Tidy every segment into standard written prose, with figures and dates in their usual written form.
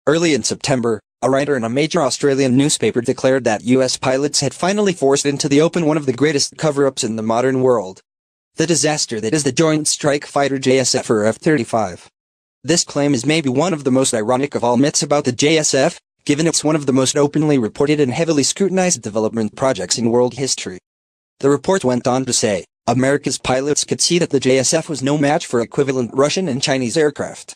Early in September, a writer in a major Australian newspaper declared that US pilots had finally forced into the open one of the greatest cover-ups in the modern world. The disaster that is the Joint Strike Fighter JSF or F-35. This claim is maybe one of the most ironic of all myths about the JSF, given it's one of the most openly reported and heavily scrutinized development projects in world history. The report went on to say, America's pilots could see that the JSF was no match for equivalent Russian and Chinese aircraft.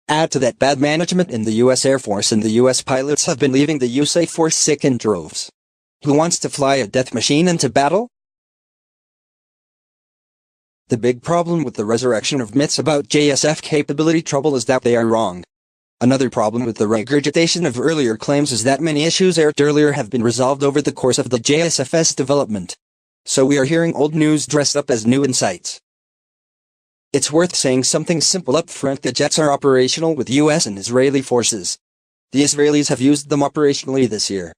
Add to that bad management in the US Air Force, and the US pilots have been leaving the US Air Force sick in droves. Who wants to fly a death machine into battle? The big problem with the resurrection of myths about JSF capability trouble is that they are wrong. Another problem with the regurgitation of earlier claims is that many issues aired earlier have been resolved over the course of the JSF's development. So we are hearing old news dressed up as new insights. It's worth saying something simple up front: the jets are operational with US and Israeli forces. The Israelis have used them operationally this year.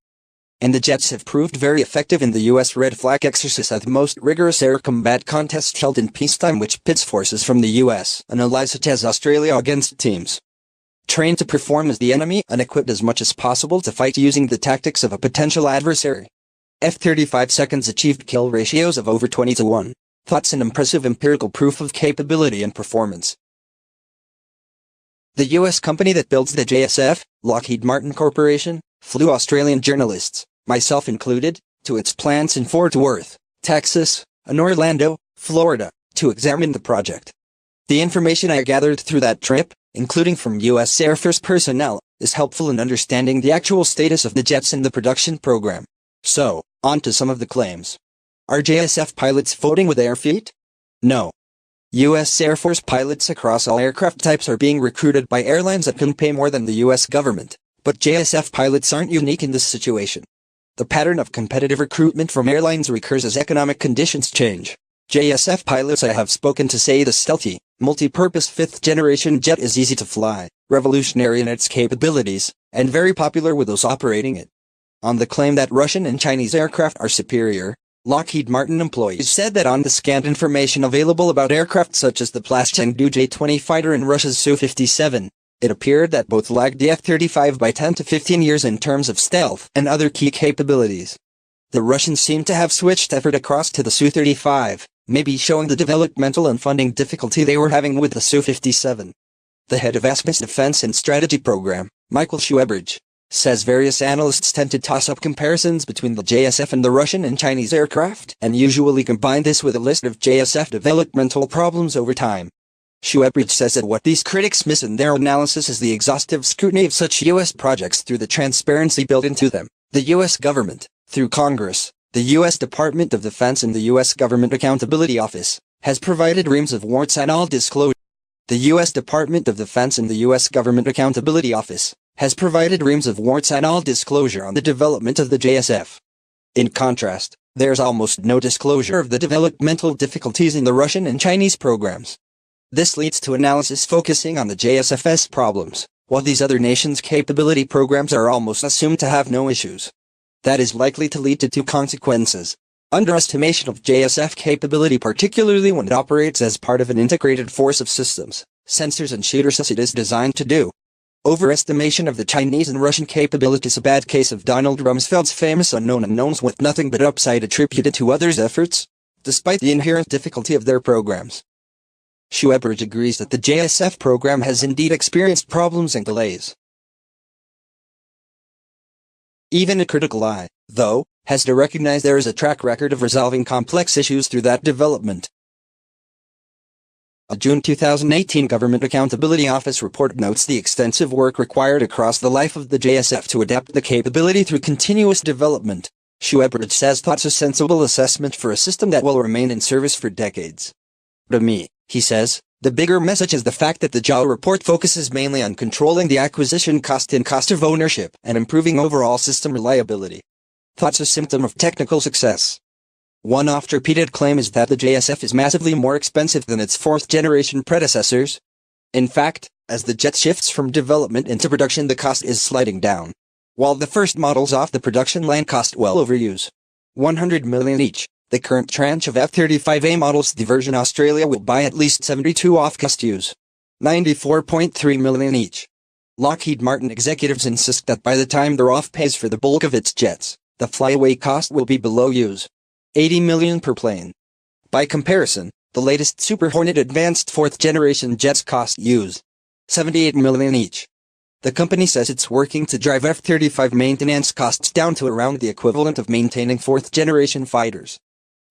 And the jets have proved very effective in the US Red Flag exercise, the most rigorous air combat contest held in peacetime, which pits forces from the US and allies such as Australia against teams trained to perform as the enemy and equipped as much as possible to fight using the tactics of a potential adversary. F-35 seconds achieved kill ratios of over 20-1. That's an impressive empirical proof of capability and performance. The US company that builds the JSF, Lockheed Martin Corporation, flew Australian journalists, myself included, to its plants in Fort Worth, Texas, and Orlando, Florida, to examine the project. The information I gathered through that trip, including from US Air Force personnel, is helpful in understanding the actual status of the jets in the production program. So, on to some of the claims. Are JSF pilots voting with their feet? No. US Air Force pilots across all aircraft types are being recruited by airlines that can pay more than the US government, but JSF pilots aren't unique in this situation. The pattern of competitive recruitment from airlines recurs as economic conditions change. JSF pilots I have spoken to say the stealthy, multi-purpose fifth-generation jet is easy to fly, revolutionary in its capabilities, and very popular with those operating it. On the claim that Russian and Chinese aircraft are superior, Lockheed Martin employees said that on the scant information available about aircraft such as the Chengdu J-20 fighter and Russia's Su-57, it appeared that both lagged the F-35 by 10 to 15 years in terms of stealth and other key capabilities. The Russians seem to have switched effort across to the Su-35, maybe showing the developmental and funding difficulty they were having with the Su-57. The head of ASPA's Defense and Strategy Program, Michael Schwebridge, says various analysts tend to toss up comparisons between the JSF and the Russian and Chinese aircraft, and usually combine this with a list of JSF developmental problems over time. Schwebridge says that what these critics miss in their analysis is the exhaustive scrutiny of such US projects through the transparency built into them. The US government, through Congress, the US Department of Defense and the US Government Accountability Office, has provided reams of warts and all disclosure. The US Department of Defense and the US Government Accountability Office has provided reams of warts and all disclosure on the development of the JSF. In contrast, there's almost no disclosure of the developmental difficulties in the Russian and Chinese programs. This leads to analysis focusing on the JSF's problems, while these other nations' capability programs are almost assumed to have no issues. That is likely to lead to two consequences: underestimation of JSF capability, particularly when it operates as part of an integrated force of systems, sensors and shooters as it is designed to do. Overestimation of the Chinese and Russian capabilities, a bad case of Donald Rumsfeld's famous unknown unknowns with nothing but upside attributed to others' efforts, despite the inherent difficulty of their programs. Schwebridge agrees that the JSF program has indeed experienced problems and delays. Even a critical eye, though, has to recognize there is a track record of resolving complex issues through that development. A June 2018 Government Accountability Office report notes the extensive work required across the life of the JSF to adapt the capability through continuous development. Schwebridge says that's a sensible assessment for a system that will remain in service for decades. To me, he says, the bigger message is the fact that the JAO report focuses mainly on controlling the acquisition cost and cost of ownership and improving overall system reliability. That's a symptom of technical success. One oft-repeated claim is that the JSF is massively more expensive than its fourth-generation predecessors. In fact, as the jet shifts from development into production, the cost is sliding down. While the first models off the production line cost well over $100 million each, the current tranche of F-35A models, the version Australia will buy at least 72 off cost $94.3 million each. Lockheed Martin executives insist that by the time the RAF pays for the bulk of its jets, the flyaway cost will be below $80 million per plane. By comparison, the latest Super Hornet advanced fourth-generation jets cost $78 million each. The company says it's working to drive F-35 maintenance costs down to around the equivalent of maintaining fourth-generation fighters.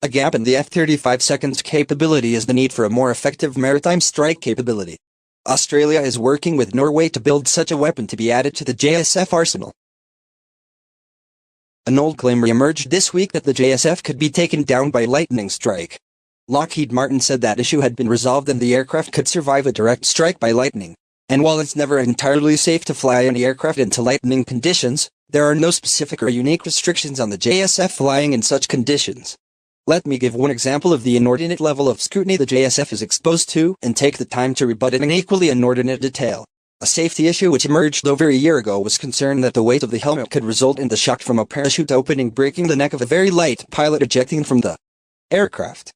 A gap in the F-35 seconds capability is the need for a more effective maritime strike capability. Australia is working with Norway to build such a weapon to be added to the JSF arsenal. An old claim re-emerged this week that the JSF could be taken down by lightning strike. Lockheed Martin said that issue had been resolved and the aircraft could survive a direct strike by lightning. And while it's never entirely safe to fly any aircraft into lightning conditions, there are no specific or unique restrictions on the JSF flying in such conditions. Let me give one example of the inordinate level of scrutiny the JSF is exposed to and take the time to rebut it in equally inordinate detail. A safety issue which emerged over a year ago was concern that the weight of the helmet could result in the shock from a parachute opening breaking the neck of a very light pilot ejecting from the aircraft.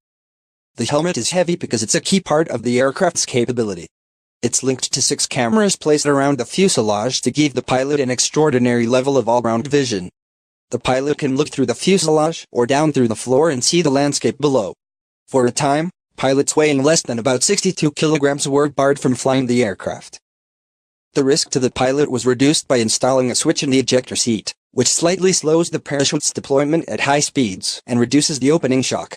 The helmet is heavy because it's a key part of the aircraft's capability. It's linked to 6 cameras placed around the fuselage to give the pilot an extraordinary level of all-round vision. The pilot can look through the fuselage or down through the floor and see the landscape below. For a time, pilots weighing less than about 62 kilograms were barred from flying the aircraft. The risk to the pilot was reduced by installing a switch in the ejector seat, which slightly slows the parachute's deployment at high speeds and reduces the opening shock.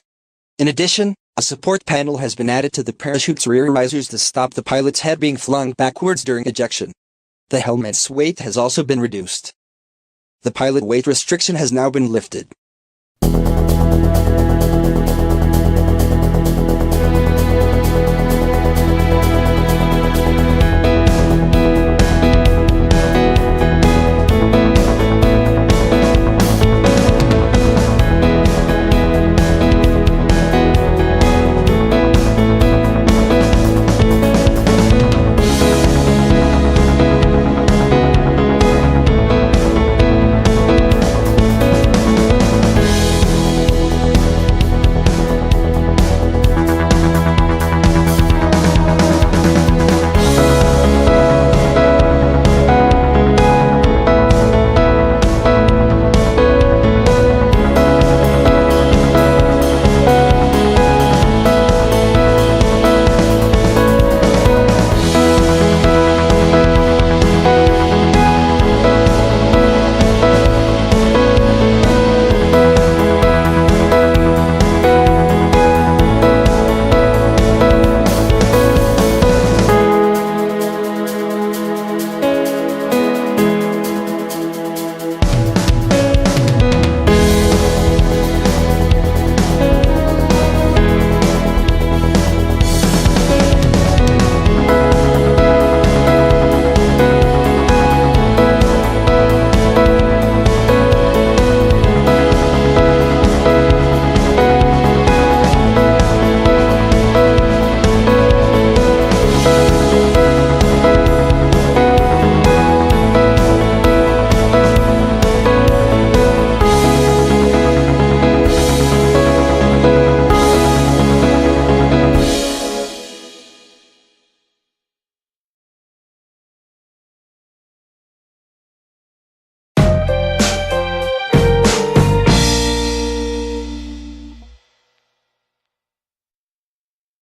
In addition, a support panel has been added to the parachute's rear risers to stop the pilot's head being flung backwards during ejection. The helmet's weight has also been reduced. The pilot weight restriction has now been lifted.